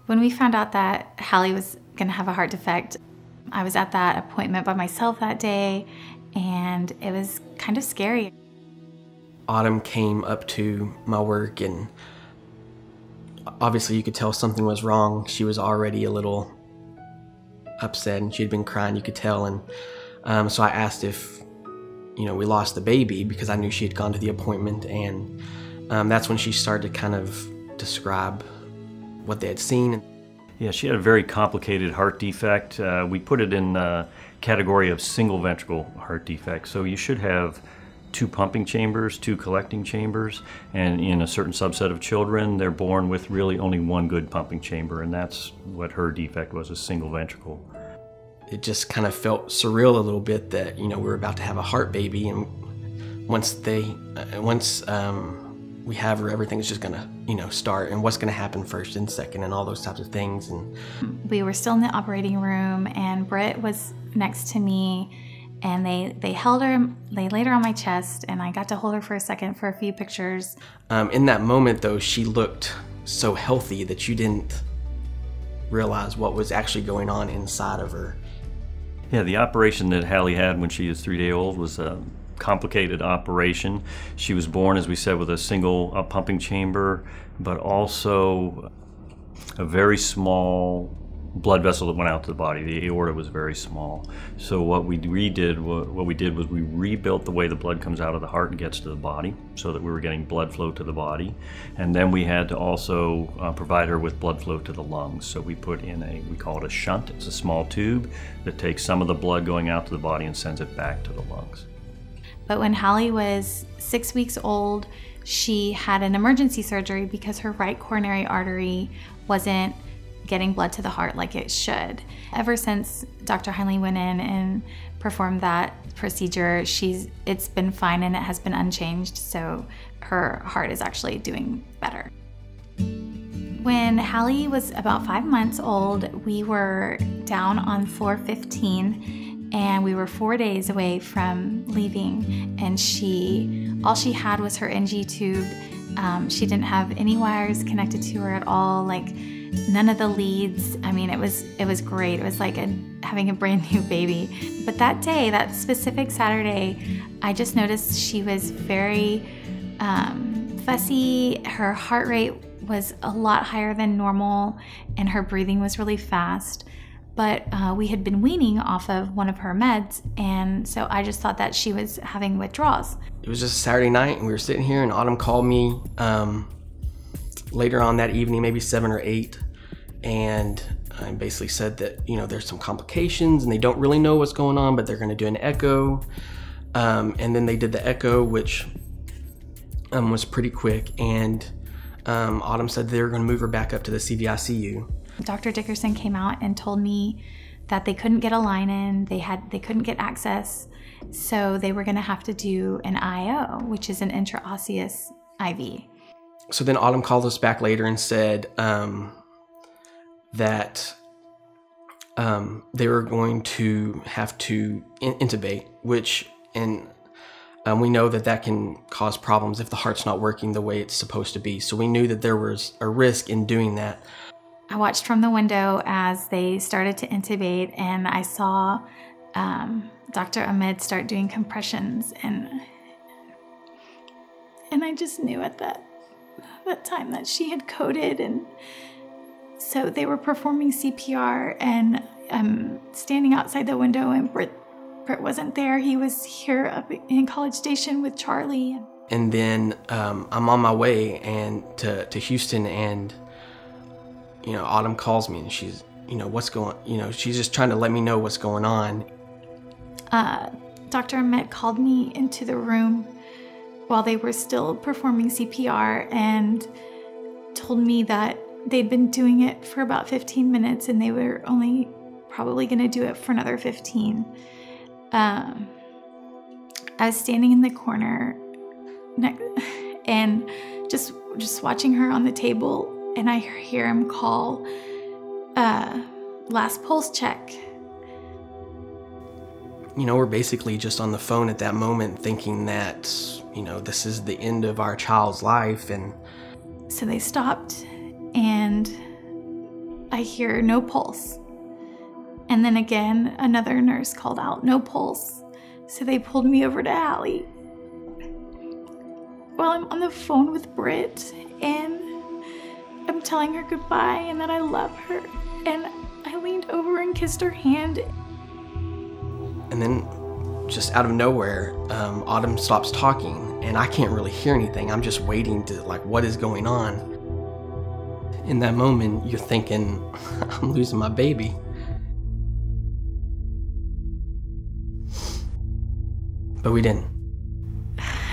When we found out that Halle was gonna have a heart defect, I was at that appointment by myself that day, and it was kind of scary. Autumn came up to my work, and obviously you could tell something was wrong. She was already a little upset, and she'd been crying, you could tell. And so I asked if, we lost the baby, because I knew she had gone to the appointment, and that's when she started to kind of describe what they had seen. Yeah, she had a very complicated heart defect. We put it in the category of single ventricle heart defect. So you should have 2 pumping chambers, 2 collecting chambers, and in a certain subset of children, they're born with really only 1 good pumping chamber, and that's what her defect was, a single ventricle. It just kind of felt surreal a little bit that, we were about to have a heart baby, and once we have her, everything's just gonna, start, and what's gonna happen first and second, and all those types of things. And we were still in the operating room, and Britt was next to me, and they held her, they laid her on my chest, and I got to hold her for a second for a few pictures. In that moment, though, she looked so healthy that you didn't realize what was actually going on inside of her. Yeah, the operation that Halle had when she was 3-day-old was a complicated operation. She was born, as we said, with a single pumping chamber, but also a very small blood vessel that went out to the body. The aorta was very small. So what we did was we rebuilt the way the blood comes out of the heart and gets to the body, so that we were getting blood flow to the body. And then we had to also provide her with blood flow to the lungs. So we put in we call it a shunt. It's a small tube that takes some of the blood going out to the body and sends it back to the lungs. But when Halle was 6 weeks old, she had an emergency surgery because her right coronary artery wasn't getting blood to the heart like it should. Ever since Dr. Heinle went in and performed that procedure, it's been fine and it has been unchanged, so her heart is actually doing better. When Halle was about 5 months old, we were down on floor 15, and we were 4 days away from leaving, and all she had was her NG tube. She didn't have any wires connected to her at all, like none of the leads. I mean, it was great. It was like having a brand new baby. But that day, that specific Saturday, I just noticed she was very fussy. Her heart rate was a lot higher than normal, and her breathing was really fast. But we had been weaning off of one of her meds, and so I just thought that she was having withdrawals. It was just a Saturday night, and we were sitting here, and Autumn called me later on that evening, maybe 7 or 8, and I basically said that, there's some complications, and they don't really know what's going on, but they're going to do an echo. And then they did the echo, which was pretty quick, and Autumn said they were going to move her back up to the CVICU. Dr. Dickerson came out and told me that they couldn't get a line in, they couldn't get access, so they were gonna have to do an IO, which is an intraosseous IV. So then Autumn called us back later and said that they were going to have to intubate, and we know that can cause problems if the heart's not working the way it's supposed to be. So we knew that there was a risk in doing that. I watched from the window as they started to intubate, and I saw Dr. Ahmed start doing compressions, and I just knew at that time that she had coded, and so they were performing CPR, and I'm standing outside the window, and Britt wasn't there. He was here up in College Station with Charlie. And then I'm on my way to Houston, and Autumn calls me, and she's, what's going, she's just trying to let me know what's going on. Dr. Ahmed called me into the room while they were still performing CPR and told me that they'd been doing it for about 15 minutes and they were only probably going to do it for another 15. I was standing in the corner and just watching her on the table, and I hear him call, last pulse check. We're basically just on the phone at that moment thinking that, this is the end of our child's life. And so they stopped, and I hear no pulse. And then again, another nurse called out, no pulse. So they pulled me over to Halle. While I'm on the phone with Britt, and I'm telling her goodbye and that I love her, and I leaned over and kissed her hand. And then, just out of nowhere, Autumn stops talking, and I can't really hear anything. I'm just waiting to, what is going on? In that moment, you're thinking, I'm losing my baby. But we didn't.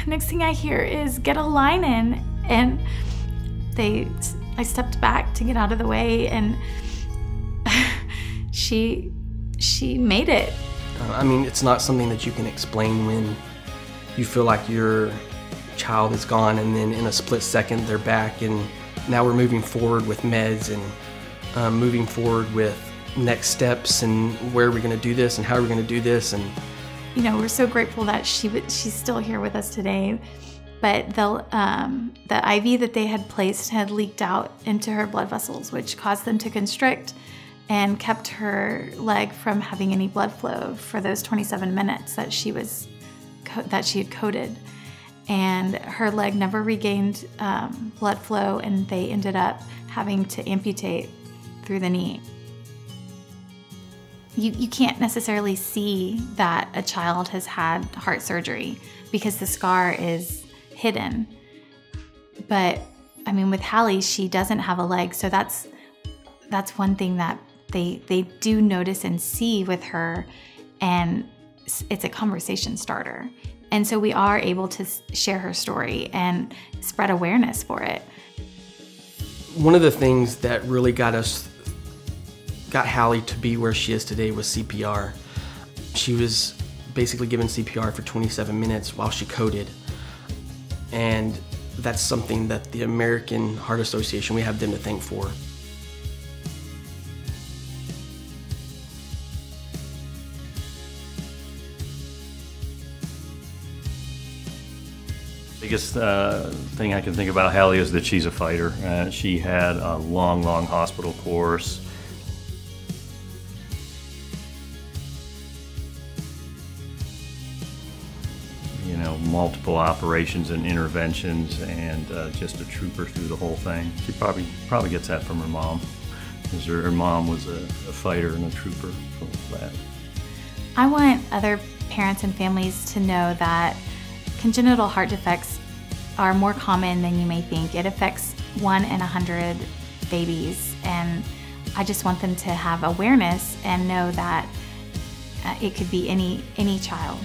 Next thing I hear is get a line in, and I stepped back to get out of the way, and she made it. It's not something that you can explain when you feel like your child is gone and then in a split second they're back, and now we're moving forward with meds and moving forward with next steps and where are we going to do this and how are we going to do this. And we're so grateful that she's still here with us today. But the IV that they had placed had leaked out into her blood vessels, which caused them to constrict and kept her leg from having any blood flow for those 27 minutes that she had coded. And her leg never regained blood flow, and they ended up having to amputate through the knee. You can't necessarily see that a child has had heart surgery because the scar is hidden. But with Halle, she doesn't have a leg, so that's one thing that they do notice and see with her, and it's a conversation starter. And so we are able to share her story and spread awareness for it. One of the things that really got Halle to be where she is today was CPR. She was basically given CPR for 27 minutes while she coded. And that's something that the American Heart Association, we have them to thank for. Biggest thing I can think about Halle is that she's a fighter. She had a long hospital course. Multiple operations and interventions, and just a trooper through the whole thing. She probably gets that from her mom, because her mom was a fighter and a trooper for that. I want other parents and families to know that congenital heart defects are more common than you may think. It affects 1 in 100 babies, and I just want them to have awareness and know that it could be any child.